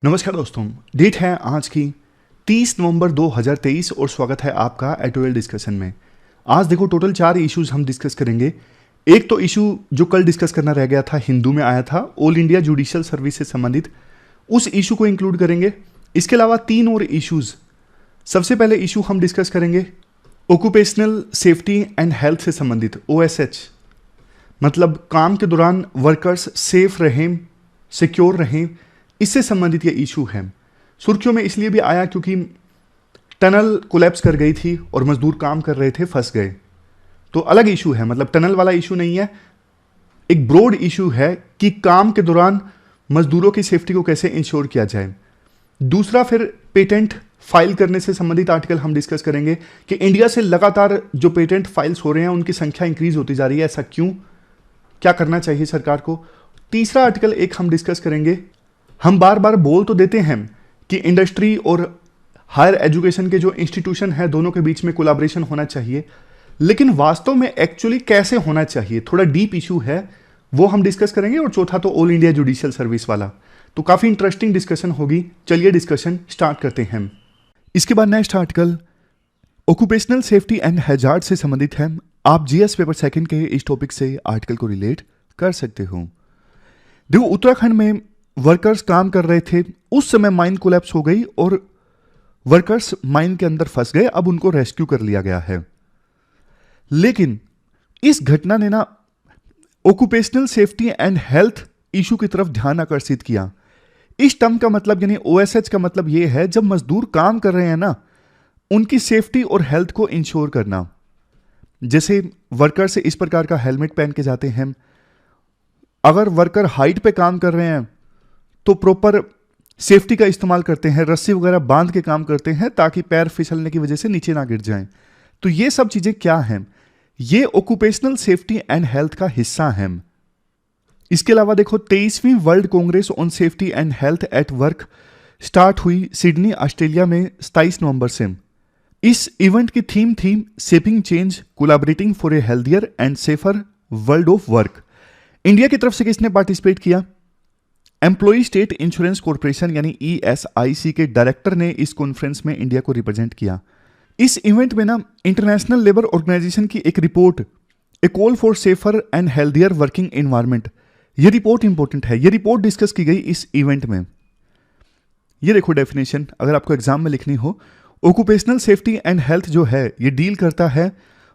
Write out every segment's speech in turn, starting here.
नमस्कार दोस्तों, डेट है आज की 30 नवंबर 2023 और स्वागत है आपका एटोएल डिस्कशन में। आज देखो टोटल 4 इश्यूज हम डिस्कस करेंगे। एक तो इशू जो कल डिस्कस करना रह गया था, हिंदू में आया था, ऑल इंडिया जुडिशियल सर्विस से संबंधित, उस इशू को इंक्लूड करेंगे। इसके अलावा 3 और इश्यूज। सबसे पहले इशू हम डिस्कस करेंगे ऑक्यूपेशनल सेफ्टी एंड हेल्थ से संबंधित, OSH, मतलब काम के दौरान वर्कर्स सेफ रहें, सिक्योर रहें, इससे संबंधित ये इशू है। सुर्खियों में इसलिए भी आया क्योंकि टनल कोलैप्स कर गई थी और मजदूर काम कर रहे थे, फंस गए। तो अलग इशू है, मतलब टनल वाला इशू नहीं है, एक ब्रॉड इशू है कि काम के दौरान मजदूरों की सेफ्टी को कैसे इंश्योर किया जाए। दूसरा फिर पेटेंट फाइल करने से संबंधित आर्टिकल हम डिस्कस करेंगे कि इंडिया से लगातार जो पेटेंट फाइल्स हो रहे हैं उनकी संख्या इंक्रीज होती जा रही है, ऐसा क्यों, क्या करना चाहिए सरकार को। तीसरा आर्टिकल एक हम डिस्कस करेंगे। हम बार बार बोल तो देते हैं कि इंडस्ट्री और हायर एजुकेशन के जो इंस्टीट्यूशन है दोनों के बीच में कोलैबोरेशन होना चाहिए, लेकिन वास्तव में एक्चुअली कैसे होना चाहिए, थोड़ा डीप इशू है, वो हम डिस्कस करेंगे। और चौथा तो ऑल इंडिया जुडिशियल सर्विस वाला, तो काफ़ी इंटरेस्टिंग डिस्कशन होगी। चलिए डिस्कशन स्टार्ट करते हैं। इसके बाद next article occupational safety and hazard से संबंधित है। आप जीएस पेपर सेकंड के इस टॉपिक से आर्टिकल को रिलेट कर सकते हो। देखो, उत्तराखंड में वर्कर्स काम कर रहे थे, उस समय माइन कोलैप्स हो गई और वर्कर्स माइन के अंदर फंस गए। अब उनको रेस्क्यू कर लिया गया है, लेकिन इस घटना ने ना occupational safety and health issue की तरफ ध्यान आकर्षित किया। इस टर्म का मतलब यानी OSH का मतलब यह है जब मजदूर काम कर रहे हैं ना, उनकी सेफ्टी और हेल्थ को इंश्योर करना। जैसे वर्कर से इस प्रकार का हेलमेट पहन के जाते हैं, अगर वर्कर हाइट पे काम कर रहे हैं तो प्रॉपर सेफ्टी का इस्तेमाल करते हैं, रस्सी वगैरह बांध के काम करते हैं ताकि पैर फिसलने की वजह से नीचे ना गिर जाएं। तो ये सब चीजें क्या हैं, ये ऑक्यूपेशनल सेफ्टी एंड हेल्थ का हिस्सा हैं। इसके अलावा देखो, 23वीं world congress on safety and health at work start हुई सिडनी, ऑस्ट्रेलिया में 27 नवंबर से। इस इवेंट की थीम थी shaping change, collaborating for a healthier and safer world of work. India की तरफ से किसने पार्टिसिपेट किया? एम्प्लॉई स्टेट इंश्योरेंस कॉर्पोरेशन यानी ESIC के डायरेक्टर ने इस कॉन्फ्रेंस में इंडिया को रिप्रेजेंट किया। इस इवेंट में ना इंटरनेशनल लेबर ऑर्गेनाइजेशन की एक report, A call for safer and healthier working environment, ये रिपोर्ट इंपॉर्टेंट है। ये रिपोर्ट डिस्कस की गई इस इवेंट में। ये देखो डेफिनेशन, अगर आपको एग्जाम में लिखनी हो, ऑक्यूपेशनल सेफ्टी एंड हेल्थ जो है ये डील करता है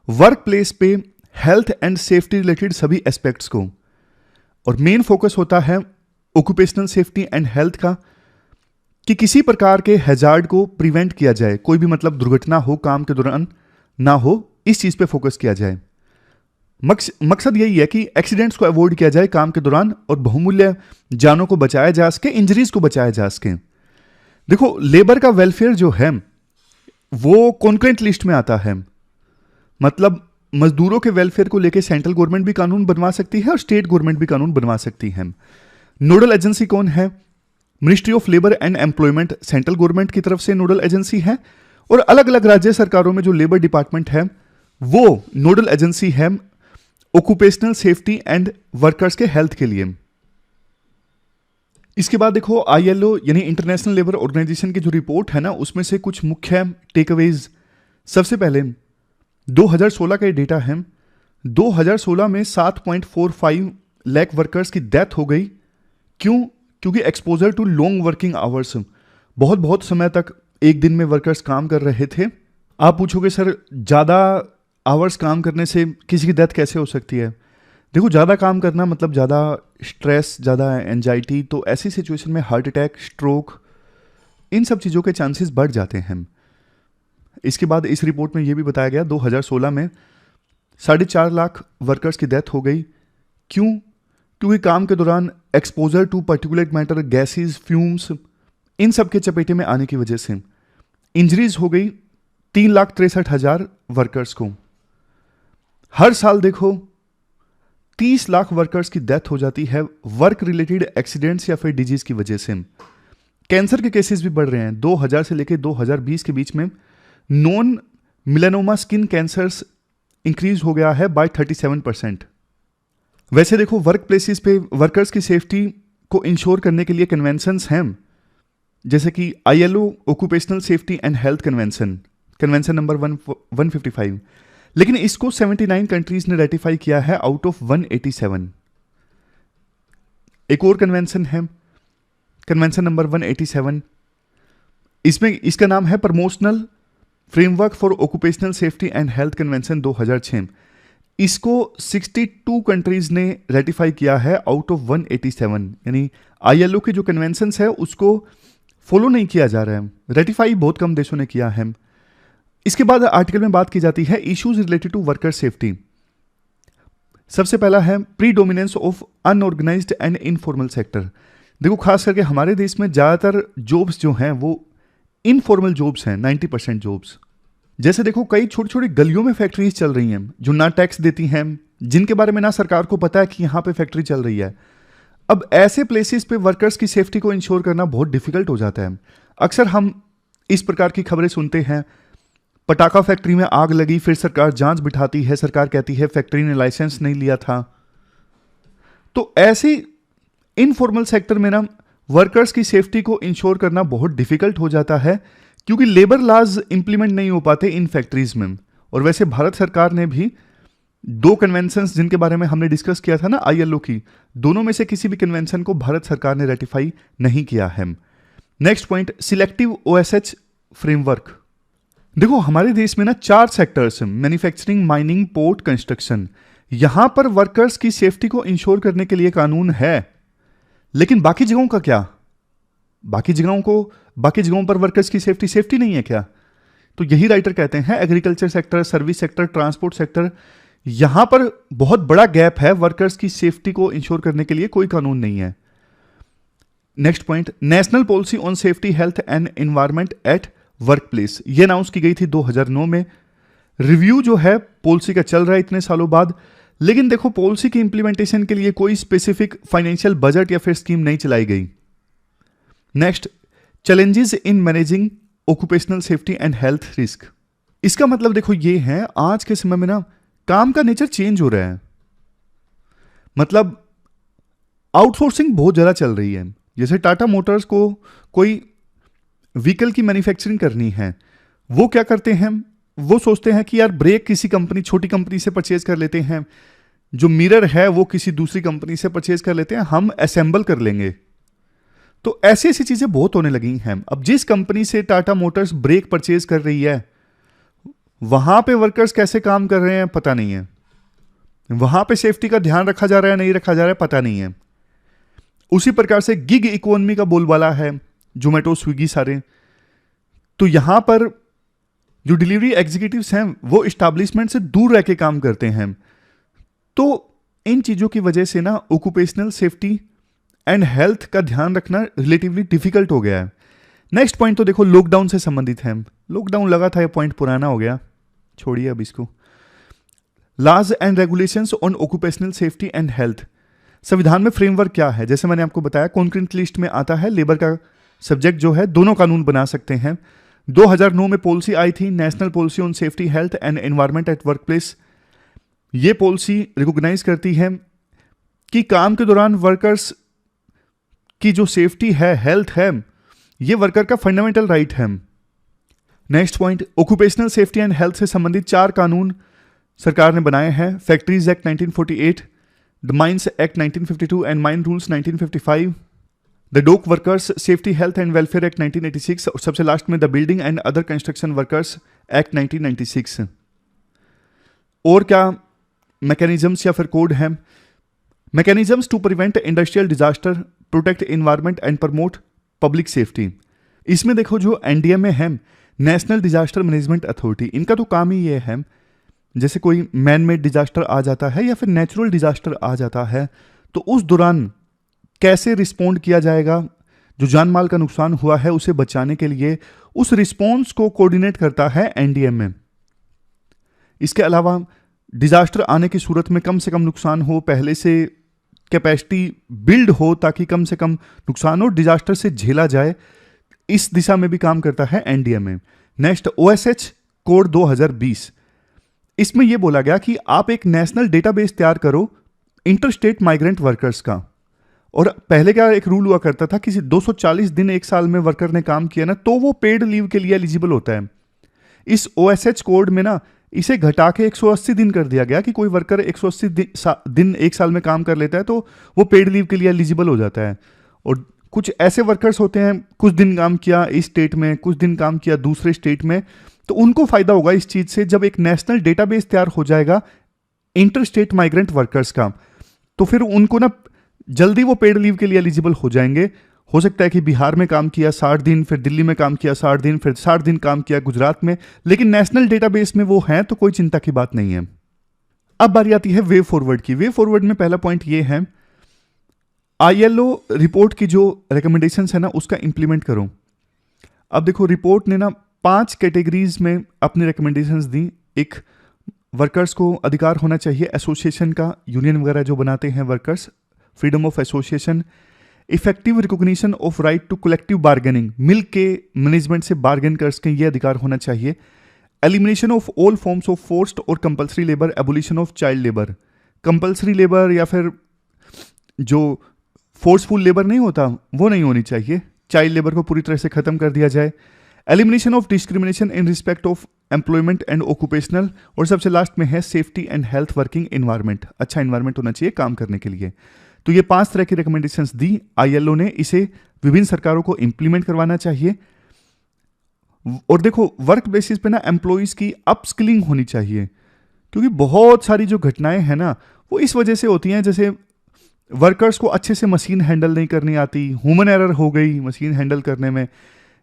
वर्क प्लेस पे हेल्थ एंड सेफ्टी रिलेटेड सभी एस्पेक्ट्स को, और मेन फोकस होता है ऑक्यूपेशनल सेफ्टी एंड हेल्थ का कि किसी प्रकार के हैजार्ड को प्रिवेंट किया जाए, कोई भी मतलब दुर्घटना हो काम के दौरान ना हो, इस चीज पे फोकस किया जाए। मकसद यही है कि एक्सीडेंट्स को अवॉइड किया जाए काम के दौरान और बहुमूल्य जानों को बचाया जा सके, इंजरीज को बचाया जा सके। देखो, लेबर का वेलफेयर जो है वो कॉन्करेंट लिस्ट में आता है, मतलब मजदूरों के वेलफेयर को लेकर सेंट्रल गवर्नमेंट भी कानून बनवा सकती है और स्टेट गवर्नमेंट भी कानून बनवा सकती है। नोडल एजेंसी कौन है? Ministry of labour and employment central government की तरफ से नोडल एजेंसी है, और अलग अलग राज्य सरकारों में जो लेबर डिपार्टमेंट है वो नोडल एजेंसी है ऑक्यूपेशनल सेफ्टी एंड वर्कर्स के हेल्थ के लिए। इसके बाद देखो, ILO यानी इंटरनेशनल लेबर ऑर्गेनाइजेशन की जो रिपोर्ट है ना, उसमें से कुछ मुख्य टेकअवेज। सबसे पहले 2016 का ये डेटा है। 2016 में 7.45 लाख वर्कर्स की डेथ हो गई। क्यों? क्योंकि exposure to long working hours, बहुत समय तक एक दिन में वर्कर्स काम कर रहे थे। आप पूछोगे सर, ज़्यादा आवर्स काम करने से किसी की डेथ कैसे हो सकती है? देखो, ज़्यादा काम करना मतलब ज़्यादा स्ट्रेस, ज़्यादा एंजाइटी, तो ऐसी सिचुएशन में हार्ट अटैक, स्ट्रोक, इन सब चीज़ों के चांसेस बढ़ जाते हैं। इसके बाद इस रिपोर्ट में यह भी बताया गया 2016 में 4.5 लाख वर्कर्स की डेथ हो गई। क्यों? क्योंकि काम के दौरान exposure to particulate matter, gases, fumes, इन सब के चपेटे में आने की वजह से इंजरीज हो गई 3,63,000 वर्कर्स को। हर साल देखो 30 लाख वर्कर्स की डेथ हो जाती है वर्क रिलेटेड एक्सीडेंट्स या फिर डिजीज की वजह से। कैंसर के केसेस भी बढ़ रहे हैं। 2000 से लेकर 2020 के बीच में नॉन मिलेनोमा स्किन कैंसर्स इंक्रीज हो गया है बाय 37%। वैसे देखो, वर्क प्लेसेस पे वर्कर्स की सेफ्टी को इंश्योर करने के लिए कन्वेंशंस हैं, जैसे कि ILO occupational safety and health convention, convention number 155, लेकिन इसको 79 कंट्रीज ने रेटिफाई किया है आउट ऑफ 187। एक और कन्वेंशन है, कन्वेंशन नंबर 187, इसमें इसका नाम है promotional framework for occupational safety and health convention 2006। इसको 62 कंट्रीज ने रेटिफाई किया है आउट ऑफ 187, यानी ILO के जो कन्वेंशंस है उसको फॉलो नहीं किया जा रहा है, रेटिफाई बहुत कम देशों ने किया है। इसके बाद आर्टिकल में बात की जाती है issues related to worker safety. सबसे पहला है predominance of unorganised and informal sector. देखो खास करके हमारे देश में ज़्यादातर जॉब्स जो हैं वो इनफॉर्मल जॉब्स हैं, 90% जॉब्स। जैसे देखो कई छोटी छोटी गलियों में फैक्ट्रीज चल रही हैं जो ना टैक्स देती हैं, जिनके बारे में ना सरकार को पता है कि यहाँ पे फैक्ट्री चल रही है। अब ऐसे प्लेसेस पे वर्कर्स की सेफ्टी को इंश्योर करना बहुत डिफिकल्ट हो जाता है। अक्सर हम इस प्रकार की खबरें सुनते हैं, पटाखा फैक्ट्री में आग लगी, फिर सरकार जांच बिठाती है, सरकार कहती है फैक्ट्री ने लाइसेंस नहीं लिया था। तो ऐसे इनफॉर्मल सेक्टर में ना वर्कर्स की सेफ्टी को इंश्योर करना बहुत डिफिकल्ट हो जाता है, क्योंकि लेबर लॉज इंप्लीमेंट नहीं हो पाते इन फैक्ट्रीज में। और वैसे भारत सरकार ने भी 2 कन्वेंशंस जिनके बारे में हमने डिस्कस किया था ना ILO की, दोनों में से किसी भी कन्वेंशन को भारत सरकार ने रेटिफाई नहीं किया है। Next point, selective OSH framework. देखो हमारे देश में ना 4 सेक्टर्स हैं, मैन्युफैक्चरिंग, माइनिंग, पोर्ट, कंस्ट्रक्शन। यहां पर वर्कर्स की सेफ्टी को इंश्योर करने के लिए कानून है, लेकिन बाकी जगहों का क्या? बाकी जगहों पर वर्कर्स की सेफ्टी नहीं है क्या? तो यही राइटर कहते हैं agriculture sector, service sector, transport sector, यहां पर बहुत बड़ा गैप है, वर्कर्स की सेफ्टी को इंश्योर करने के लिए कोई कानून नहीं है। Next point, national policy on safety, health and environment at work place. यह अनाउंस की गई थी 2009 में। रिव्यू जो है पॉलिसी का चल रहा है इतने सालों बाद, लेकिन देखो पॉलिसी की इंप्लीमेंटेशन के लिए कोई स्पेसिफिक फाइनेंशियल बजट या फिर स्कीम नहीं चलाई गई। Next, challenges in managing occupational safety and health risk. इसका मतलब देखो ये है, आज के समय में ना काम का नेचर चेंज हो रहा है, मतलब आउटसोर्सिंग बहुत ज्यादा चल रही है। जैसे टाटा मोटर्स को कोई व्हीकल की मैन्युफैक्चरिंग करनी है, वो क्या करते हैं, वो सोचते हैं कि यार ब्रेक किसी कंपनी, छोटी कंपनी से परचेज कर लेते हैं, जो मिरर है वो किसी दूसरी कंपनी से परचेज कर लेते हैं, हम असेंबल कर लेंगे। तो ऐसी ऐसी चीजें बहुत होने लगी हैं। अब जिस कंपनी से टाटा मोटर्स ब्रेक परचेज कर रही है, वहां पे वर्कर्स कैसे काम कर रहे हैं पता नहीं है, वहां पे सेफ्टी का ध्यान रखा जा रहा है नहीं रखा जा रहा है पता नहीं है। उसी प्रकार से गिग इकोनॉमी का बोलबाला है, जोमेटो, स्विगी सारे। तो यहां पर जो डिलीवरी एग्जीक्यूटिव्स हैं वो इस्टेब्लिशमेंट से दूर रह के काम करते हैं। तो इन चीजों की वजह से ना ऑक्यूपेशनल सेफ्टी एंड हेल्थ का ध्यान रखना रिलेटिवली डिफिकल्ट हो गया है। नेक्स्ट पॉइंट तो देखो लॉकडाउन से संबंधित है। लॉकडाउन लगा था, ये पॉइंट पुराना हो गया, छोड़िए अब इसको। Laws and regulations on occupational safety and health. संविधान में फ्रेमवर्क क्या है? जैसे मैंने आपको बताया कॉन्क्रीट लिस्ट में आता है, लेबर का सब्जेक्ट जो है दोनों कानून बना सकते हैं। 2009 में पॉलिसी आई थी, national policy on safety, health and environment at work place. ये पॉलिसी रिकॉग्नाइज करती है कि काम के दौरान वर्कर्स की जो सेफ्टी है, हेल्थ है, ये वर्कर का फंडामेंटल राइट है। Next point, occupational safety and health से संबंधित 4 कानून सरकार ने बनाए हैं। Factories act 1948, the mines act 1952 and mine rules 1955, the dock workers safety, health and welfare act 1986 और सबसे लास्ट में the building and other construction workers act 1996। और क्या मैकेनिज्म्स या फिर कोड हैं? Mechanisms to prevent industrial disaster, protect environment and promote public safety. इसमें देखो जो NDMA है, नेशनल डिजास्टर मैनेजमेंट अथॉरिटी, इनका तो काम ही ये है, जैसे कोई मैन मेड डिजास्टर आ जाता है या फिर नेचुरल डिजास्टर आ जाता है, तो उस दौरान कैसे रिस्पॉन्ड किया जाएगा, जो जान माल का नुकसान हुआ है उसे बचाने के लिए उस रिस्पॉन्स को कोऑर्डिनेट करता है NDMA। इसके अलावा डिजास्टर आने की सूरत में कम से कम नुकसान हो, पहले से कैपेसिटी बिल्ड हो ताकि कम से कम नुकसान हो, डिजास्टर से झेला जाए, इस दिशा में भी काम करता है NDMA। Next, OSH code 2020। इसमें यह बोला गया कि आप एक नेशनल डेटाबेस तैयार करो इंटरस्टेट माइग्रेंट वर्कर्स का, और पहले क्या एक रूल हुआ करता था कि 240 दिन एक साल में वर्कर ने काम किया ना तो वो पेड लीव के लिए एलिजिबल होता है। इस OSH कोड में ना इसे घटा के 180 दिन कर दिया गया कि कोई वर्कर 180 दिन एक साल में काम कर लेता है तो वो पेड लीव के लिए एलिजिबल हो जाता है। और कुछ ऐसे वर्कर्स होते हैं, कुछ दिन काम किया इस स्टेट में, कुछ दिन काम किया दूसरे स्टेट में, तो उनको फायदा होगा इस चीज से। जब एक नेशनल डेटाबेस तैयार हो जाएगा इंटर स्टेट माइग्रेंट वर्कर्स का, तो फिर उनको ना जल्दी वो पेड लीव के लिए एलिजिबल हो जाएंगे। हो सकता है कि बिहार में काम किया 60 दिन, फिर दिल्ली में काम किया 60 दिन, फिर 60 दिन काम किया गुजरात में, लेकिन नेशनल डेटाबेस में वो हैं तो कोई चिंता की बात नहीं है। अब बारी आती है वे फॉरवर्ड की। वे फॉरवर्ड में पहला पॉइंट ये है, ILO रिपोर्ट की जो रिकमेंडेशंस है ना उसका इंप्लीमेंट करो। अब देखो रिपोर्ट ने ना 5 कैटेगरीज में अपनी रिकमेंडेशंस दी। एक, वर्कर्स को अधिकार होना चाहिए एसोसिएशन का, यूनियन वगैरह जो बनाते हैं workers, freedom of association, effective recognition of right to collective bargaining, mill के मैनेजमेंट से बार्गेन कर सकें ये अधिकार होना चाहिए, elimination of all forms of forced और compulsory labour, abolition of child labour. Compulsory labour या फिर जो फोर्सफुल लेबर नहीं होता वो नहीं होनी चाहिए, चाइल्ड लेबर को पूरी तरह से खत्म कर दिया जाए, elimination of discrimination in respect of employment and occupational, और सबसे लास्ट में है safety and health working environment, अच्छा एनवायरनमेंट होना चाहिए काम करने के लिए। तो ये 5 तरह की रिकमेंडेशंस दी ILO ने, इसे विभिन्न सरकारों को इंप्लीमेंट करवाना चाहिए। और देखो वर्क बेसिस पे ना एम्प्लॉइज की अपस्किलिंग होनी चाहिए, क्योंकि बहुत सारी जो घटनाएं हैं ना वो इस वजह से होती हैं, जैसे वर्कर्स को अच्छे से मशीन हैंडल नहीं करनी आती, ह्यूमन एरर हो गई मशीन हैंडल करने में,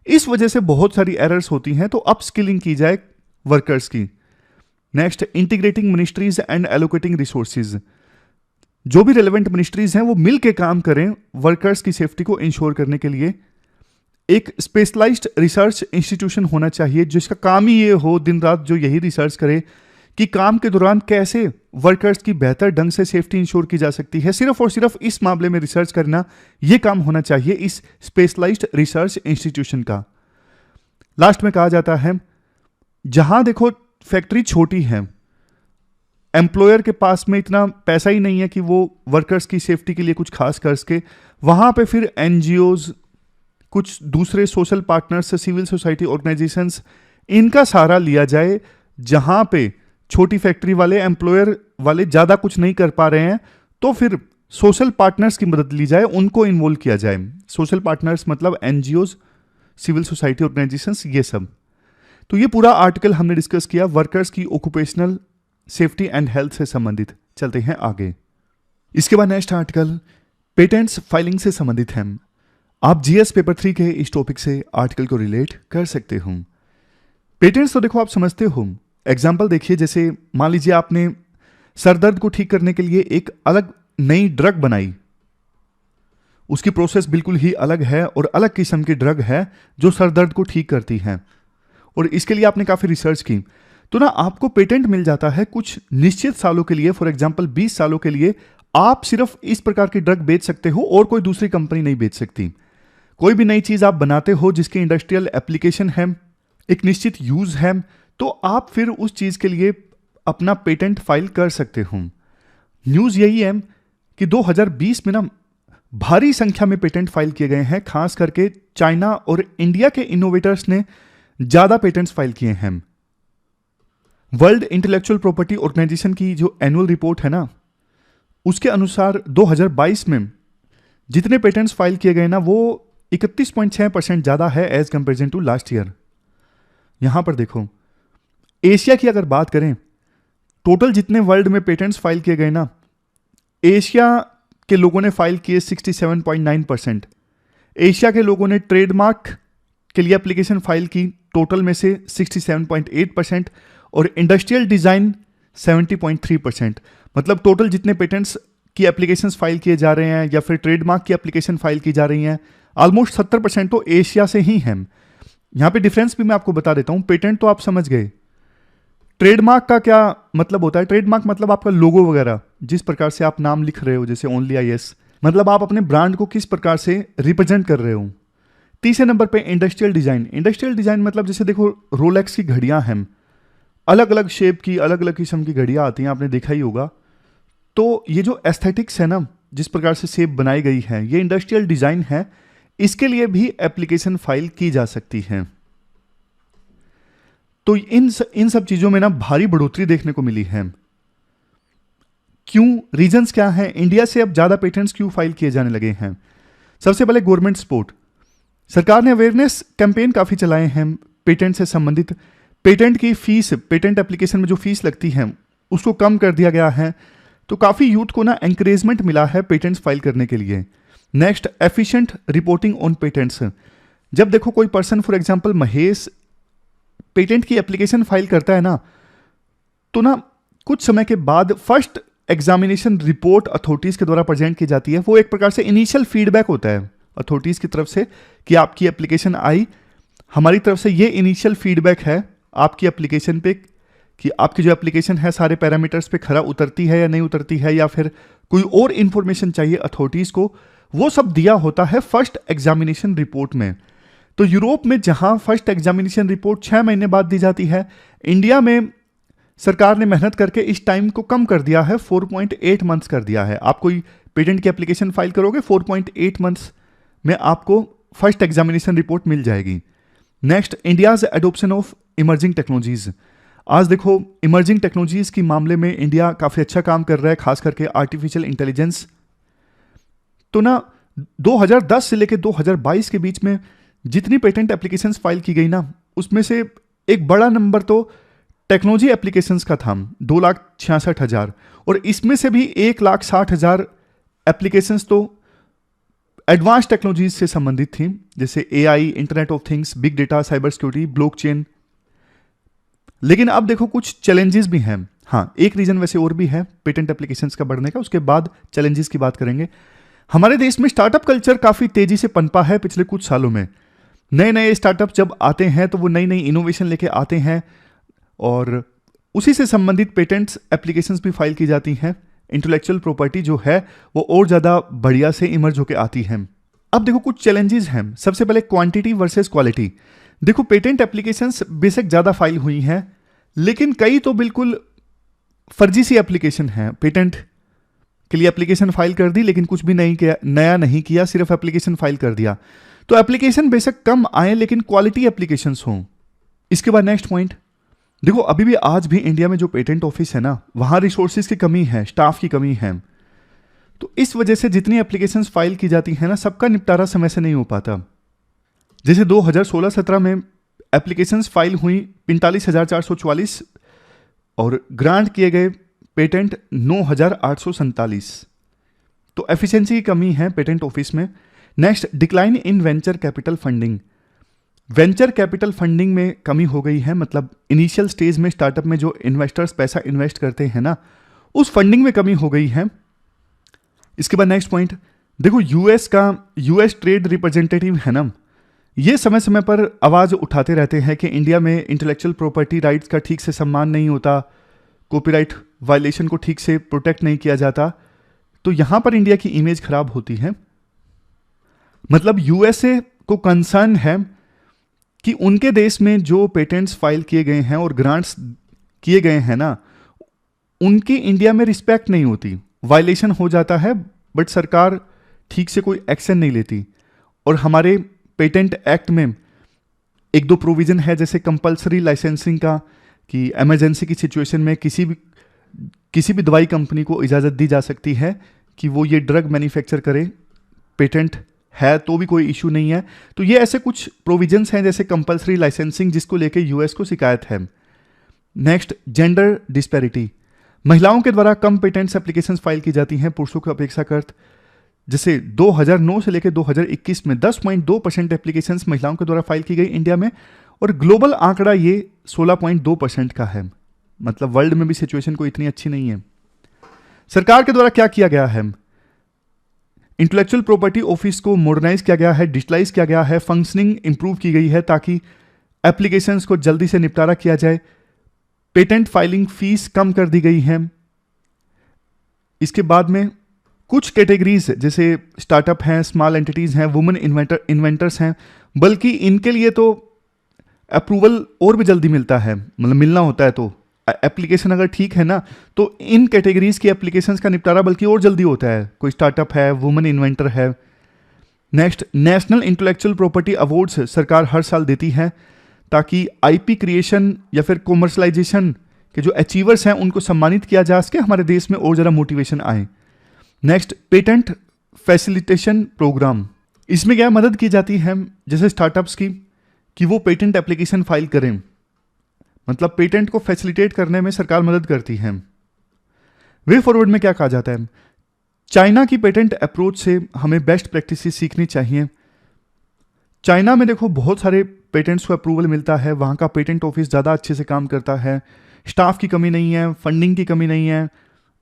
इस वजह से बहुत सारी एरर्स होती हैं, तो अपस्किलिंग की जाए वर्कर्स की। Next, integrating ministries and allocating resources, जो भी रेलेवेंट मिनिस्ट्रीज हैं वो मिल के काम करें वर्कर्स की सेफ्टी को इंश्योर करने के लिए। एक स्पेशलाइज्ड रिसर्च इंस्टीट्यूशन होना चाहिए जिसका काम ही ये हो दिन रात जो यही रिसर्च करे कि काम के दौरान कैसे वर्कर्स की बेहतर ढंग से सेफ्टी इंश्योर की जा सकती है। सिर्फ और सिर्फ इस मामले में रिसर्च करना ये काम होना चाहिए इस स्पेशलाइज्ड रिसर्च इंस्टीट्यूशन का। लास्ट में कहा जाता है जहां देखो फैक्ट्री छोटी है, एम्प्लॉयर के पास में इतना पैसा ही नहीं है कि वो वर्कर्स की सेफ्टी के लिए कुछ खास कर सके, वहां पे फिर NGOs, कुछ दूसरे social partners, civil society organisations, इनका सहारा लिया जाए। जहां पे छोटी फैक्ट्री वाले एम्प्लॉयर वाले ज़्यादा कुछ नहीं कर पा रहे हैं तो फिर सोशल पार्टनर्स की मदद ली जाए, उनको इन्वॉल्व किया जाए। सोशल पार्टनर्स मतलब NGOs, सिविल सोसाइटी ऑर्गेनाइजेशंस, ये सब। तो ये पूरा आर्टिकल हमने डिस्कस किया वर्कर्स की ऑक्यूपेशनल सेफ्टी एंड हेल्थ से संबंधित। चलते हैं आगे। इसके बाद नेक्स्ट आर्टिकल पेटेंट्स फाइलिंग से संबंधित है। आप GS पेपर 3 के इस टॉपिक से आर्टिकल को रिलेट कर सकते हो। पेटेंट्स तो देखो आप समझते हो, एग्जाम्पल देखिए, जैसे मान लीजिए आपने सर दर्द को ठीक करने के लिए एक अलग नई ड्रग बनाई, उसकी प्रोसेस बिल्कुल ही अलग है और अलग किस्म की ड्रग है जो सर दर्द को ठीक करती है, और इसके लिए आपने काफी रिसर्च की, तो ना आपको पेटेंट मिल जाता है कुछ निश्चित सालों के लिए। फॉर एग्जाम्पल 20 सालों के लिए आप सिर्फ इस प्रकार की ड्रग बेच सकते हो और कोई दूसरी कंपनी नहीं बेच सकती। कोई भी नई चीज आप बनाते हो जिसकी इंडस्ट्रियल एप्लीकेशन है, एक निश्चित यूज है, तो आप फिर उस चीज के लिए अपना पेटेंट फाइल कर सकते हो। न्यूज यही है कि 2020 में ना भारी संख्या में पेटेंट फाइल किए गए हैं, खास करके चाइना और इंडिया के इनोवेटर्स ने ज्यादा पेटेंट्स फाइल किए हैं। वर्ल्ड इंटेलेक्चुअल प्रॉपर्टी ऑर्गेनाइजेशन की जो एनुअल रिपोर्ट है ना, उसके अनुसार 2022 में जितने पेटेंट्स फाइल किए गए ना वो 31.6% ज्यादा है as comparison to last year. यहां पर देखो एशिया की अगर बात करें, टोटल जितने वर्ल्ड में पेटेंट्स फाइल किए गए ना, एशिया के लोगों ने फाइल किए 67.9%। एशिया के लोगों ने ट्रेडमार्क के लिए एप्लीकेशन फाइल की टोटल में से 67.8%, और इंडस्ट्रियल डिजाइन 70.3%। मतलब टोटल जितने पेटेंट्स की एप्लीकेशंस फाइल किए जा रहे हैं या फिर ट्रेडमार्क की एप्लीकेशन फाइल की जा रही हैं, ऑलमोस्ट 70% तो एशिया से ही हैं। यहां पे डिफरेंस भी मैं आपको बता देता हूं। पेटेंट तो आप समझ गए, ट्रेडमार्क का क्या मतलब होता है? ट्रेडमार्क मतलब आपका लोगो वगैरह, जिस प्रकार से आप नाम लिख रहे हो, जैसे ओनली IS, मतलब आप अपने ब्रांड को किस प्रकार से रिप्रेजेंट कर रहे हो। तीसरे नंबर पे इंडस्ट्रियल डिजाइन। इंडस्ट्रियल डिजाइन मतलब जैसे देखो रोलेक्स की घड़ियां हैं, अलग अलग शेप की, अलग अलग किस्म की घड़ियां आती हैं, आपने देखा ही होगा। तो ये जो एस्थेटिक्स है ना, जिस प्रकार से सेब बनाई गई है ये इंडस्ट्रियल डिजाइन है, इसके लिए भी एप्लीकेशन फाइल की जा सकती है। तो इन सब चीजों में ना भारी बढ़ोतरी देखने को मिली है। क्यों, रीजंस क्या है, इंडिया से अब ज्यादा पेटेंट्स क्यों फाइल किए जाने लगे हैं? सबसे पहले गवर्नमेंट सपोर्ट। सरकार ने अवेयरनेस कैंपेन काफी चलाए हैं पेटेंट से संबंधित। पेटेंट की फीस, पेटेंट एप्लीकेशन में जो फीस लगती है उसको कम कर दिया गया है, तो काफी यूथ को ना एनकरेजमेंट मिला है पेटेंट्स फाइल करने के लिए। Next, efficient reporting on patents. जब देखो कोई person, for example Mahesh, patent की एप्लीकेशन फाइल करता है ना, तो ना कुछ समय के बाद फर्स्ट एग्जामिनेशन रिपोर्ट अथॉरिटीज के द्वारा प्रेजेंट की जाती है। वो एक प्रकार से इनिशियल फीडबैक होता है अथॉरिटीज की तरफ से कि आपकी एप्लीकेशन आई, हमारी तरफ से ये इनिशियल फीडबैक है आपकी एप्लीकेशन पे कि आपकी जो एप्लीकेशन है सारे पैरामीटर्स पे खरा उतरती है या नहीं उतरती है, या फिर कोई और इंफॉर्मेशन चाहिए अथॉरिटीज को, वो सब दिया होता है फर्स्ट एग्जामिनेशन रिपोर्ट में। तो यूरोप में जहां फर्स्ट एग्जामिनेशन रिपोर्ट 6 महीने बाद दी जाती है, इंडिया में सरकार ने मेहनत करके इस टाइम को कम कर दिया है, 4.8 मंथ्स कर दिया है। आप कोई पेटेंट की एप्लीकेशन फाइल करोगे 4.8 मंथ्स में आपको फर्स्ट एग्जामिनेशन रिपोर्ट मिल जाएगी। Next, India's adoption of emerging technologies. आज देखो इमर्जिंग टेक्नोलॉजीज के मामले में इंडिया काफी अच्छा काम कर रहा है, खास करके आर्टिफिशियल इंटेलिजेंस। तो ना 2010 से लेकर 2022 के बीच में जितनी पेटेंट एप्लीकेशंस फाइल की गई ना, उसमें से एक बड़ा नंबर तो टेक्नोलॉजी एप्लीकेशंस का था, 2,66,000, और इसमें से भी 1,60,000 एप्लीकेशंस तो एडवांस टेक्नोलॉजीज से संबंधित थी, जैसे AI, internet of things, big data, cyber security, blockchain. लेकिन अब देखो कुछ चैलेंजेस भी हैं। हाँ, एक रीजन वैसे और भी है पेटेंट एप्लीकेशंस का बढ़ने का, उसके बाद चैलेंजेस की बात करेंगे। हमारे देश में स्टार्टअप कल्चर काफी तेजी से पनपा है पिछले कुछ सालों में। नए नए स्टार्टअप जब आते हैं तो वो नई नई इनोवेशन लेके आते हैं और उसी से संबंधित पेटेंट्स एप्लीकेशंस भी फाइल की जाती हैं। इंटेलेक्चुअल प्रॉपर्टी जो है वो और ज़्यादा बढ़िया से इमर्ज होकर आती है। अब देखो कुछ चैलेंजेस हैं। सबसे पहले क्वांटिटी वर्सेस क्वालिटी। देखो पेटेंट एप्लीकेशंस बेशक ज़्यादा फाइल हुई हैं, लेकिन कई तो बिल्कुल फर्जी सी एप्लीकेशन है। पेटेंट के लिए एप्लीकेशन फाइल कर दी लेकिन कुछ भी नहीं किया, नया नहीं किया, सिर्फ एप्लीकेशन फाइल कर दिया। तो एप्लीकेशन बेशक कम आए लेकिन क्वालिटी एप्लीकेशंस हों। इसके बाद नेक्स्ट पॉइंट, देखो अभी भी आज भी इंडिया में जो पेटेंट ऑफिस है ना, वहां रिसोर्सेज की कमी है, स्टाफ की कमी है। तो इस वजह से जितनी एप्लीकेशंस फाइल की जाती है ना, सबका निपटारा समय से नहीं हो पाता। जैसे 2016-17 में एप्लीकेशंस फाइल हुई 45,444 और ग्रांट किए गए पेटेंट 9,847। तो एफिशिएंसी की कमी है पेटेंट ऑफिस में। Next, decline in venture capital funding. Venture capital funding में कमी हो गई है, मतलब इनिशियल स्टेज में स्टार्टअप में जो इन्वेस्टर्स पैसा इन्वेस्ट करते हैं ना, उस फंडिंग में कमी हो गई है। इसके बाद नेक्स्ट पॉइंट, देखो यूएस ट्रेड रिप्रेजेंटेटिव है ना, ये समय समय पर आवाज उठाते रहते हैं कि इंडिया में इंटेलेक्चुअल प्रॉपर्टी राइट्स का ठीक से सम्मान नहीं होता, कॉपीराइट वायलेशन को ठीक से प्रोटेक्ट नहीं किया जाता। तो यहां पर इंडिया की इमेज खराब होती है। मतलब यूएसए को कंसर्न है कि उनके देश में जो पेटेंट्स फाइल किए गए हैं और ग्रांट्स किए गए हैं ना, उनकी इंडिया में रिस्पेक्ट नहीं होती, वायलेशन हो जाता है, बट सरकार ठीक से कोई एक्शन नहीं लेती। और हमारे पेटेंट एक्ट में एक दो प्रोविजन है, जैसे कंपलसरी लाइसेंसिंग का, कि इमरजेंसी की सिचुएशन में किसी भी दवाई कंपनी को इजाज़त दी जा सकती है कि वो ये ड्रग मैन्युफैक्चर करे, पेटेंट है तो भी कोई इशू नहीं है। तो ये ऐसे कुछ प्रोविजंस हैं जैसे कंपलसरी लाइसेंसिंग, जिसको लेके यूएस को शिकायत है। Next, gender disparity. महिलाओं के द्वारा कम पेटेंट्स एप्लीकेशंस फाइल की जाती हैं पुरुषों की अपेक्षाकृत। जैसे 2009 से लेकर 2021 में 10.2% एप्लीकेशंस महिलाओं के द्वारा फाइल की गई इंडिया में, और ग्लोबल आंकड़ा ये 16.2% का है। मतलब वर्ल्ड में भी सिचुएशन कोई इतनी अच्छी नहीं है। सरकार के द्वारा क्या किया गया है, इंटेलेक्चुअल प्रॉपर्टी ऑफिस को मॉडर्नाइज किया गया है, डिजिटलाइज किया गया है, फंक्शनिंग इंप्रूव की गई है ताकि एप्लीकेशंस को जल्दी से निपटारा किया जाए। पेटेंट फाइलिंग फीस कम कर दी गई है। इसके बाद में कुछ कैटेगरीज जैसे स्टार्टअप हैं, स्मॉल एंटिटीज हैं, वुमेन इन्वेंटर्स हैं, बल्कि इनके लिए तो अप्रूवल और भी जल्दी मिलता है, मतलब मिलना होता है तो एप्लीकेशन अगर ठीक है ना, तो इन कैटेगरीज की एप्लीकेशंस का निपटारा बल्कि और जल्दी होता है। कोई स्टार्टअप है, वुमेन इन्वेंटर है। Next, national intellectual property awards सरकार हर साल देती है ताकि आईपी क्रिएशन या फिर कॉमर्शलाइजेशन के जो अचीवर्स हैं उनको सम्मानित किया जा सके, हमारे देश में और ज़रा मोटिवेशन आए। नेक्स्ट, पेटेंट फैसिलिटेशन प्रोग्राम, इसमें क्या मदद की जाती है जैसे स्टार्टअप्स की कि वो पेटेंट एप्लीकेशन फाइल करें, मतलब पेटेंट को फैसिलिटेट करने में सरकार मदद करती है। वे फॉरवर्ड में क्या कहा जाता है, चाइना की पेटेंट अप्रोच से हमें बेस्ट प्रैक्टिसेस सीखनी चाहिए। चाइना में देखो बहुत सारे पेटेंट्स को अप्रूवल मिलता है, वहाँ का पेटेंट ऑफिस ज़्यादा अच्छे से काम करता है, स्टाफ की कमी नहीं है, फंडिंग की कमी नहीं है,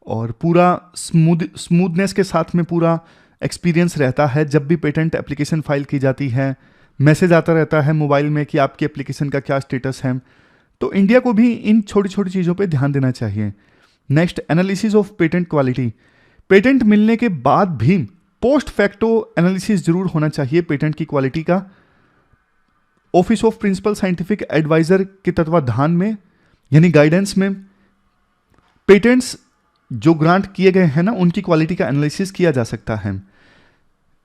और पूरा स्मूथनेस के साथ में पूरा एक्सपीरियंस रहता है। जब भी पेटेंट एप्लीकेशन फाइल की जाती है, मैसेज आता रहता है मोबाइल में कि आपकी एप्लीकेशन का क्या स्टेटस है। तो इंडिया को भी इन छोटी छोटी चीज़ों पे ध्यान देना चाहिए। Next, analysis of patent quality, patent मिलने के बाद भी पोस्ट फैक्टो एनालिसिस जरूर होना चाहिए पेटेंट की क्वालिटी का। Office of principal scientific adviser के तत्वाधान में यानी गाइडेंस में पेटेंट्स जो ग्रांट किए गए हैं ना, उनकी क्वालिटी का एनालिसिस किया जा सकता है।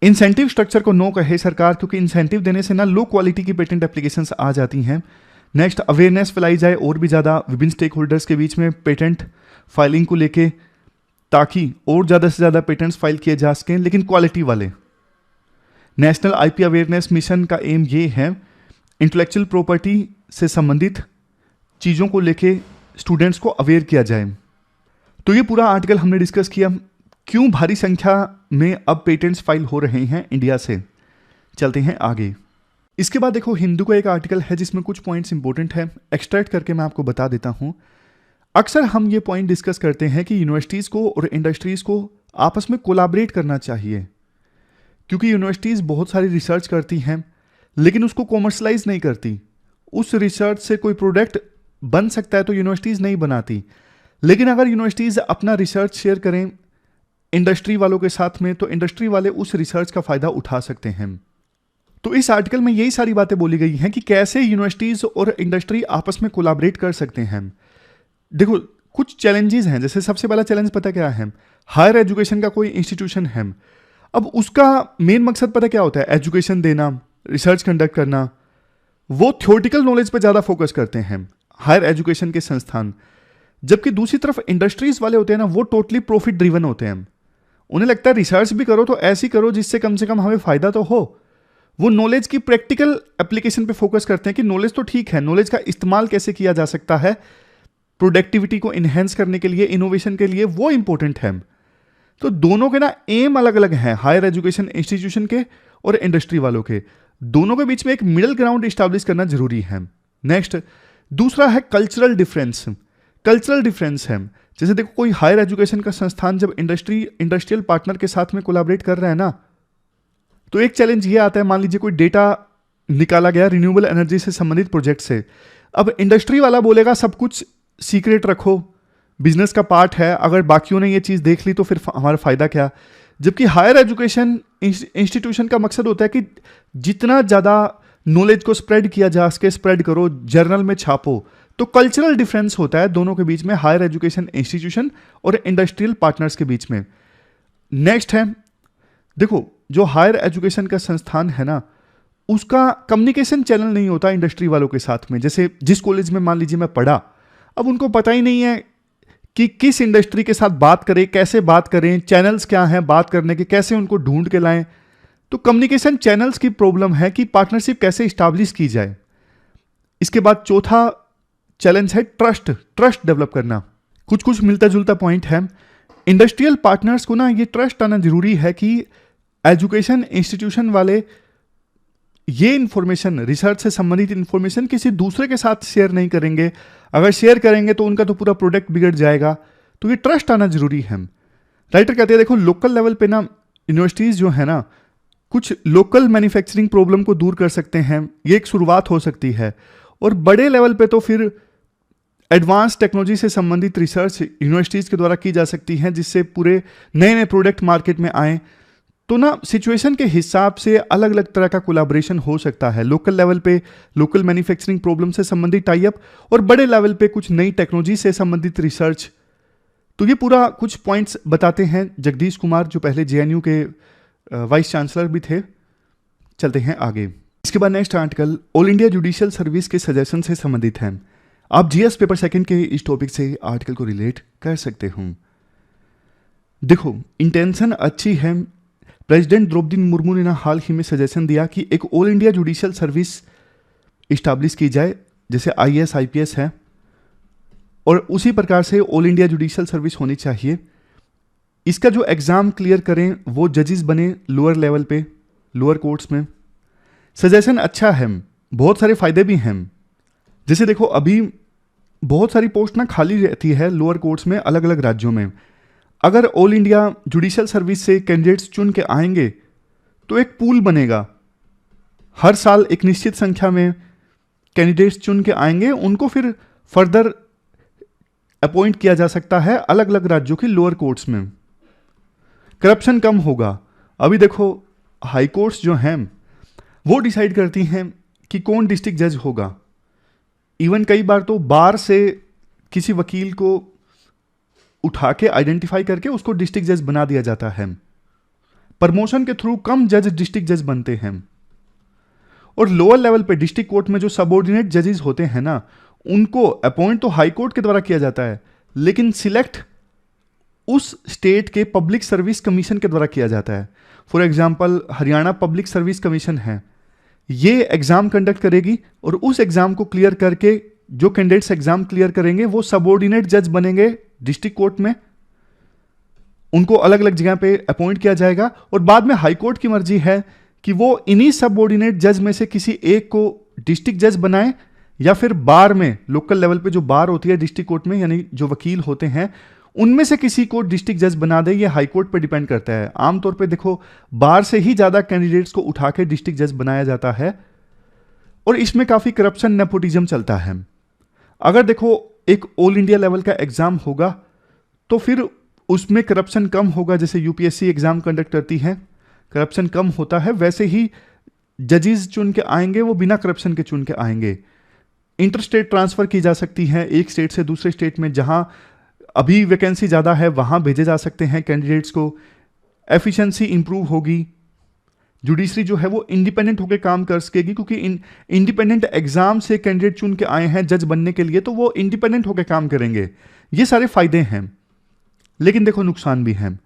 इंसेंटिव स्ट्रक्चर को नो कहे सरकार, क्योंकि इंसेंटिव देने से ना लो क्वालिटी की पेटेंट एप्लीकेशंस आ जाती हैं। नेक्स्ट, अवेयरनेस फैलाई जाए और भी ज़्यादा विभिन्न स्टेक होल्डर्स के बीच में पेटेंट फाइलिंग को लेके, ताकि और ज़्यादा से ज़्यादा पेटेंट्स फाइल किए जा सकें लेकिन क्वालिटी वाले। नेशनल आईपी अवेयरनेस मिशन का एम ये है इंटेलेक्चुअल प्रॉपर्टी से संबंधित चीज़ों को लेके स्टूडेंट्स को अवेयर किया जाए। तो ये पूरा आर्टिकल हमने डिस्कस किया, क्यों भारी संख्या में अब पेटेंट्स फाइल हो रहे हैं इंडिया से। चलते हैं आगे। इसके बाद देखो हिंदू का एक आर्टिकल है जिसमें कुछ पॉइंट्स इंपॉर्टेंट है, एक्सट्रैक्ट करके मैं आपको बता देता हूं। अक्सर हम ये पॉइंट डिस्कस करते हैं कि यूनिवर्सिटीज़ को और इंडस्ट्रीज़ को आपस में कोलैबोरेट करना चाहिए, क्योंकि यूनिवर्सिटीज़ बहुत सारी रिसर्च करती हैं लेकिन उसको कॉमर्शलाइज नहीं करती। उस रिसर्च से कोई प्रोडक्ट बन सकता है तो यूनिवर्सिटीज़ नहीं बनाती, लेकिन अगर यूनिवर्सिटीज़ अपना रिसर्च शेयर करें इंडस्ट्री वालों के साथ में, तो इंडस्ट्री वाले उस रिसर्च का फ़ायदा उठा सकते हैं। तो इस आर्टिकल में यही सारी बातें बोली गई हैं कि कैसे यूनिवर्सिटीज़ और इंडस्ट्री आपस में कोलैबोरेट कर सकते हैं। देखो कुछ चैलेंजेस हैं, जैसे सबसे पहला चैलेंज पता क्या है, हायर एजुकेशन का कोई इंस्टीट्यूशन है, अब उसका मेन मकसद पता क्या होता है, एजुकेशन देना, रिसर्च कंडक्ट करना। वो थ्योरेटिकल नॉलेज पर ज़्यादा फोकस करते हैं हायर एजुकेशन के संस्थान, जबकि दूसरी तरफ इंडस्ट्रीज वाले होते हैं ना, वो टोटली प्रॉफिट ड्रिवन होते हैं। उन्हें लगता है रिसर्च भी करो तो ऐसी करो जिससे कम से कम हमें फ़ायदा तो हो। वो नॉलेज की प्रैक्टिकल एप्लीकेशन पे फोकस करते हैं कि नॉलेज तो ठीक है, नॉलेज का इस्तेमाल कैसे किया जा सकता है प्रोडक्टिविटी को इन्हेंस करने के लिए, इनोवेशन के लिए, वो इंपॉर्टेंट है। तो दोनों के ना एम अलग अलग हैं, हायर एजुकेशन इंस्टीट्यूशन के और इंडस्ट्री वालों के। दोनों के बीच में एक मिडिल ग्राउंड इस्टेब्लिश करना जरूरी है। नेक्स्ट, दूसरा है कल्चरल डिफरेंस। कल्चरल डिफरेंस है, जैसे देखो कोई हायर एजुकेशन का संस्थान जब इंडस्ट्रियल पार्टनर के साथ में कोलैबोरेट कर रहा है ना, तो एक चैलेंज ये आता है, मान लीजिए कोई डेटा निकाला गया रिन्यूएबल एनर्जी से संबंधित प्रोजेक्ट से। अब इंडस्ट्री वाला बोलेगा सब कुछ सीक्रेट रखो, बिजनेस का पार्ट है, अगर बाकियों ने ये चीज़ देख ली तो फिर हमारा फ़ायदा क्या। जबकि हायर एजुकेशन इंस्टीट्यूशन का मकसद होता है कि जितना ज़्यादा नॉलेज को स्प्रेड किया जा सके स्प्रेड करो, जर्नल में छापो। तो कल्चरल डिफरेंस होता है दोनों के बीच में, हायर एजुकेशन इंस्टीट्यूशन और इंडस्ट्रियल पार्टनर्स के बीच में। नेक्स्ट है, देखो जो हायर एजुकेशन का संस्थान है ना, उसका कम्युनिकेशन चैनल नहीं होता इंडस्ट्री वालों के साथ में। जैसे जिस कॉलेज में मान लीजिए मैं पढ़ा, अब उनको पता ही नहीं है कि किस इंडस्ट्री के साथ बात करें, कैसे बात करें, चैनल्स क्या हैं बात करने के, कैसे उनको ढूंढ के लाएं। तो कम्युनिकेशन चैनल्स की प्रॉब्लम है कि पार्टनरशिप कैसे इस्टेब्लिश की जाए। इसके बाद चौथा चैलेंज है ट्रस्ट डेवलप करना। कुछ मिलता जुलता पॉइंट है। इंडस्ट्रियल पार्टनर्स को ना ये ट्रस्ट आना जरूरी है कि एजुकेशन इंस्टीट्यूशन वाले ये इंफॉर्मेशन, रिसर्च से संबंधित इंफॉर्मेशन किसी दूसरे के साथ शेयर नहीं करेंगे। अगर शेयर करेंगे तो उनका तो पूरा प्रोडक्ट बिगड़ जाएगा। तो ये ट्रस्ट आना जरूरी है। राइटर कहते हैं देखो लोकल लेवल पे ना यूनिवर्सिटीज़ जो है ना, कुछ लोकल मैन्युफैक्चरिंग प्रॉब्लम को दूर कर सकते हैं, ये एक शुरुआत हो सकती है। और बड़े लेवल पे तो फिर एडवांस टेक्नोलॉजी से संबंधित रिसर्च यूनिवर्सिटीज़ के द्वारा की जा सकती है, जिससे पूरे नए नए प्रोडक्ट मार्केट में आएँ। तो ना सिचुएशन के हिसाब से अलग अलग तरह का कोलैबोरेशन हो सकता है। लोकल लेवल पे लोकल मैन्युफैक्चरिंग प्रॉब्लम से संबंधित टाई अप, और बड़े लेवल पे कुछ नई टेक्नोलॉजी से संबंधित रिसर्च। तो ये पूरा कुछ पॉइंट्स बताते हैं जगदीश कुमार, जो पहले जेएनयू के वाइस चांसलर भी थे। चलते हैं आगे। इसके बाद next article all India judicial service के सजेशन से संबंधित है। आप जीएस पेपर सेकंड के इस टॉपिक से आर्टिकल को रिलेट कर सकते हो। देखो, इंटेंशन अच्छी है। प्रेसिडेंट द्रौपदी मुर्मू ने ना हाल ही में सजेशन दिया कि एक all India judicial service establish की जाए, जैसे आईएएस आईपीएस है, और उसी प्रकार से ऑल इंडिया जुडिशियल सर्विस होनी चाहिए। इसका जो एग्जाम क्लियर करें वो जजेस बने लोअर लेवल पे, लोअर कोर्ट्स में। सजेशन अच्छा है, बहुत सारे फायदे भी हैं। जैसे देखो, अभी बहुत सारी पोस्ट ना खाली रहती है लोअर कोर्ट्स में अलग अलग राज्यों में। अगर ऑल इंडिया जुडिशियल सर्विस से कैंडिडेट्स चुन के आएंगे तो एक पूल बनेगा। हर साल एक निश्चित संख्या में कैंडिडेट्स चुन के आएंगे, उनको फिर फर्दर अपॉइंट किया जा सकता है अलग अलग राज्यों की लोअर कोर्ट्स में। करप्शन कम होगा। अभी देखो, हाई कोर्ट्स जो हैं वो डिसाइड करती हैं कि कौन डिस्ट्रिक्ट जज होगा। इवन कई बार तो बार से किसी वकील को उठा के आइडेंटिफाई करके उसको डिस्ट्रिक्ट जज बना दिया जाता है। प्रमोशन के थ्रू कम जज डिस्ट्रिक्ट जज बनते हैं। और लोअर लेवल पे डिस्ट्रिक्ट कोर्ट में जो सबऑर्डिनेट जजेस होते हैं ना, उनको अपॉइंट तो हाई कोर्ट के द्वारा किया जाता है, लेकिन सिलेक्ट उस स्टेट के पब्लिक सर्विस कमीशन के द्वारा किया जाता है। For example, Haryana public service commission है, ये एग्जाम कंडक्ट करेगी, और उस एग्जाम को क्लियर करके जो कैंडिडेट्स एग्जाम क्लियर करेंगे वो सबऑर्डिनेट जज बनेंगे डिस्ट्रिक्ट कोर्ट में। उनको अलग अलग जगह पे अपॉइंट किया जाएगा, और बाद में हाई कोर्ट की मर्जी है कि वो इन्हीं सबऑर्डिनेट जज में से किसी एक को डिस्ट्रिक्ट जज बनाए, या फिर बार में लोकल लेवल पे जो बार होती है डिस्ट्रिक्ट कोर्ट में, यानी जो वकील होते हैं उनमें से किसी को डिस्ट्रिक्ट जज बना दे। ये हाई कोर्ट पे डिपेंड करता है। आमतौर पे देखो, बार से ही ज्यादा कैंडिडेट्स को उठा के डिस्ट्रिक्ट जज बनाया जाता है, और इसमें काफी करप्शन नेपोटिज्म चलता है। अगर देखो एक ऑल इंडिया लेवल का एग्जाम होगा तो फिर उसमें करप्शन कम होगा। जैसे यूपीएससी एग्जाम कंडक्ट करती है, करप्शन कम होता है, वैसे ही जजेस चुन के आएंगे वो बिना करप्शन के चुन के आएंगे। इंटर स्टेट ट्रांसफर की जा सकती है, एक स्टेट से दूसरे स्टेट में जहां अभी वैकेंसी ज़्यादा है वहाँ भेजे जा सकते हैं कैंडिडेट्स को। एफिशिएंसी इंप्रूव होगी। जुडिशरी जो है वो इंडिपेंडेंट होकर काम कर सकेगी, क्योंकि इंडिपेंडेंट एग्जाम से कैंडिडेट चुन के आए हैं जज बनने के लिए, तो वो इंडिपेंडेंट होकर काम करेंगे। ये सारे फायदे हैं, लेकिन देखो नुकसान भी हैं।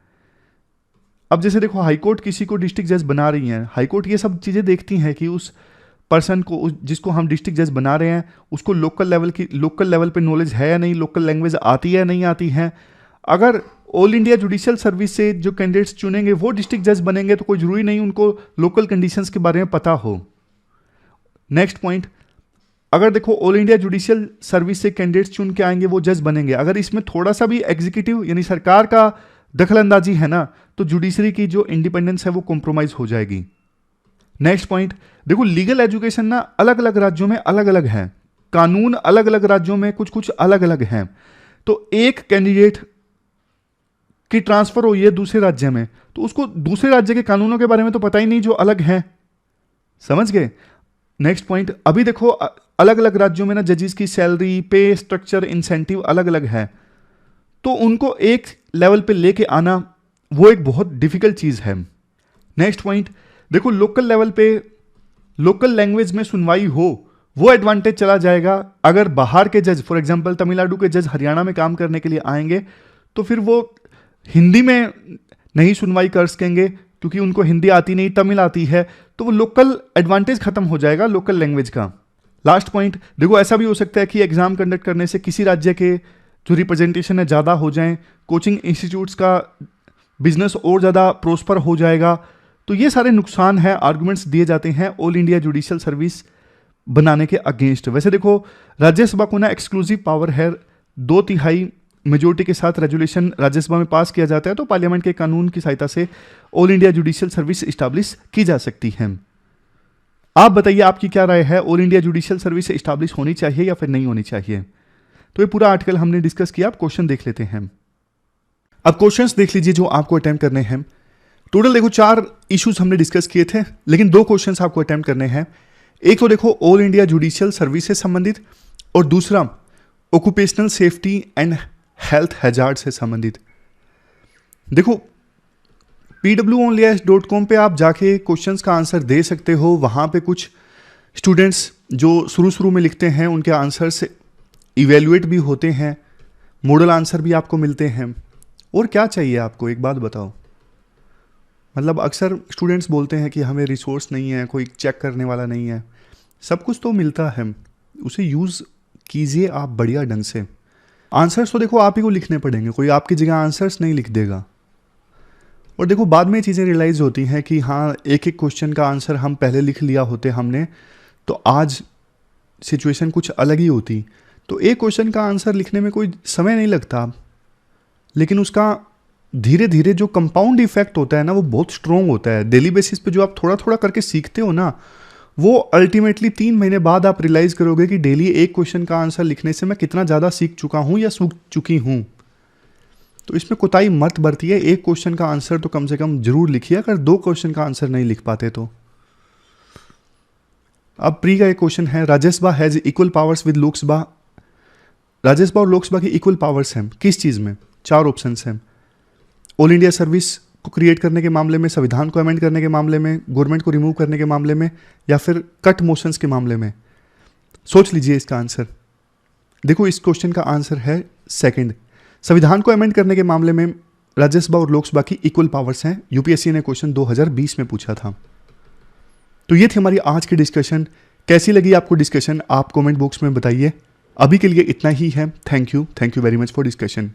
अब जैसे देखो, हाईकोर्ट किसी को डिस्ट्रिक्ट जज बना रही है, हाईकोर्ट ये सब चीज़ें देखती हैं कि उस पर्सन को, जिसको हम डिस्ट्रिक्ट जज बना रहे हैं, उसको लोकल लेवल पे नॉलेज है या नहीं, लोकल लैंग्वेज आती है या नहीं आती है। अगर ऑल इंडिया जुडिशियल सर्विस से जो कैंडिडेट्स चुनेंगे वो डिस्ट्रिक्ट जज बनेंगे, तो कोई जरूरी नहीं उनको लोकल कंडीशंस के बारे में पता हो। नेक्स्ट पॉइंट, अगर देखो ऑल इंडिया जुडिशियल सर्विस से कैंडिडेट्स चुन के आएंगे वो जज बनेंगे, अगर इसमें थोड़ा सा भी एग्जीक्यूटिव यानी सरकार का दखल अंदाजी है ना, तो जुडिशरी की जो इंडिपेंडेंस है वो कॉम्प्रोमाइज हो जाएगी। नेक्स्ट पॉइंट, देखो लीगल एजुकेशन ना अलग अलग राज्यों में अलग अलग है, कानून अलग अलग राज्यों में कुछ कुछ अलग अलग हैं। तो एक कैंडिडेट की ट्रांसफर हुई है दूसरे राज्य में, तो उसको दूसरे राज्य के कानूनों के बारे में तो पता ही नहीं जो अलग है। समझ गए? नेक्स्ट पॉइंट, अभी देखो अलग अलग राज्यों में ना जजेस की सैलरी, पे स्ट्रक्चर, इंसेंटिव अलग अलग है, तो उनको एक लेवल पे लेके आना वो एक बहुत डिफिकल्ट चीज है। नेक्स्ट पॉइंट, देखो लोकल लेवल पे लोकल लैंग्वेज में सुनवाई हो, वो एडवांटेज चला जाएगा। अगर बाहर के जज, फॉर एग्जांपल तमिलनाडु के जज हरियाणा में काम करने के लिए आएंगे, तो फिर वो हिंदी में नहीं सुनवाई कर सकेंगे, क्योंकि उनको हिंदी आती नहीं, तमिल आती है, तो वो लोकल एडवांटेज खत्म हो जाएगा लोकल लैंग्वेज का। लास्ट पॉइंट, देखो ऐसा भी हो सकता है कि एग्जाम कंडक्ट करने से किसी राज्य के जो रिप्रेजेंटेशन है ज़्यादा हो जाएं, कोचिंग इंस्टीट्यूट्स का बिजनेस और ज़्यादा प्रोस्पर हो जाएगा। तो ये सारे नुकसान हैं, आर्गुमेंट्स दिए जाते हैं ऑल इंडिया जुडिशियल सर्विस बनाने के अगेंस्ट। वैसे देखो राज्यसभा को ना एक्सक्लूसिव पावर है, 2/3 मेजोरिटी के साथ रेजोल्यूशन राज्यसभा में पास किया जाता है, तो पार्लियामेंट के कानून की सहायता से all India judicial service establish की जा सकती है। आप बताइए आपकी क्या राय है, all India judicial service establish होनी चाहिए या फिर नहीं होनी चाहिए? तो ये पूरा आर्टिकल हमने डिस्कस किया। आप क्वेश्चन देख लेते हैं। अब क्वेश्चंस देख लीजिए जो आपको अटेम्प्ट करने हैं। टोटल देखो 4 इश्यूज हमने डिस्कस किए थे, लेकिन 2 क्वेश्चंस आपको अटेम्प्ट करने हैं। एक तो देखो ऑल इंडिया जुडिशियल सर्विस से संबंधित, और दूसरा occupational safety and health hazard से संबंधित। देखो pwonlyas.com पे आप जाके क्वेश्चंस का आंसर दे सकते हो। वहाँ पे कुछ स्टूडेंट्स जो शुरू में लिखते हैं उनके आंसर से इवेल्युएट भी होते हैं, मॉडल आंसर भी आपको मिलते हैं। और क्या चाहिए आपको, एक बात बताओ। मतलब अक्सर स्टूडेंट्स बोलते हैं कि हमें रिसोर्स नहीं है, कोई चेक करने वाला नहीं है। सब कुछ तो मिलता है, उसे यूज़ कीजिए आप बढ़िया ढंग से। आंसर्स तो देखो आप ही को लिखने पड़ेंगे, कोई आपकी जगह आंसर्स नहीं लिख देगा। और देखो बाद में चीज़ें रियलाइज़ होती हैं कि हाँ एक एक क्वेश्चन का आंसर हम पहले लिख लिया होते हमने, तो आज सिचुएशन कुछ अलग ही होती। तो एक क्वेश्चन का आंसर लिखने में कोई समय नहीं लगता, लेकिन उसका धीरे धीरे जो कंपाउंड इफेक्ट होता है ना, वो बहुत स्ट्रॉन्ग होता है। डेली बेसिस पे जो आप थोड़ा थोड़ा करके सीखते हो ना, वो अल्टीमेटली 3 महीने बाद आप रियलाइज़ करोगे कि डेली एक क्वेश्चन का आंसर लिखने से मैं कितना ज़्यादा सीख चुका हूँ या सीख चुकी हूँ। तो इसमें कोताही मत बरतिए, एक क्वेश्चन का आंसर तो कम से कम जरूर लिखिए, अगर 2 क्वेश्चन का आंसर नहीं लिख पाते तो। अब प्री का एक क्वेश्चन है, Rajya Sabha has equal powers with Lok Sabha. Rajya Sabha और लोकसभा की इक्वल पावर्स हैं किस चीज़ में? 4 ऑप्शंस हैं। ऑल इंडिया सर्विस को क्रिएट करने के मामले में, संविधान को अमेंड करने के मामले में, गवर्नमेंट को रिमूव करने के मामले में, या फिर कट मोशंस के मामले में। सोच लीजिए इसका आंसर। देखो इस क्वेश्चन का आंसर है सेकंड। संविधान को अमेंड करने के मामले में राज्यसभा और लोकसभा की इक्वल पावर्स हैं। यूपीएससी ने क्वेश्चन 2020 में पूछा था। तो ये थी हमारी आज की डिस्कशन। कैसी लगी आपको डिस्कशन, आप कमेंट बॉक्स में बताइए। अभी के लिए इतना ही है। Thank you very much for discussion.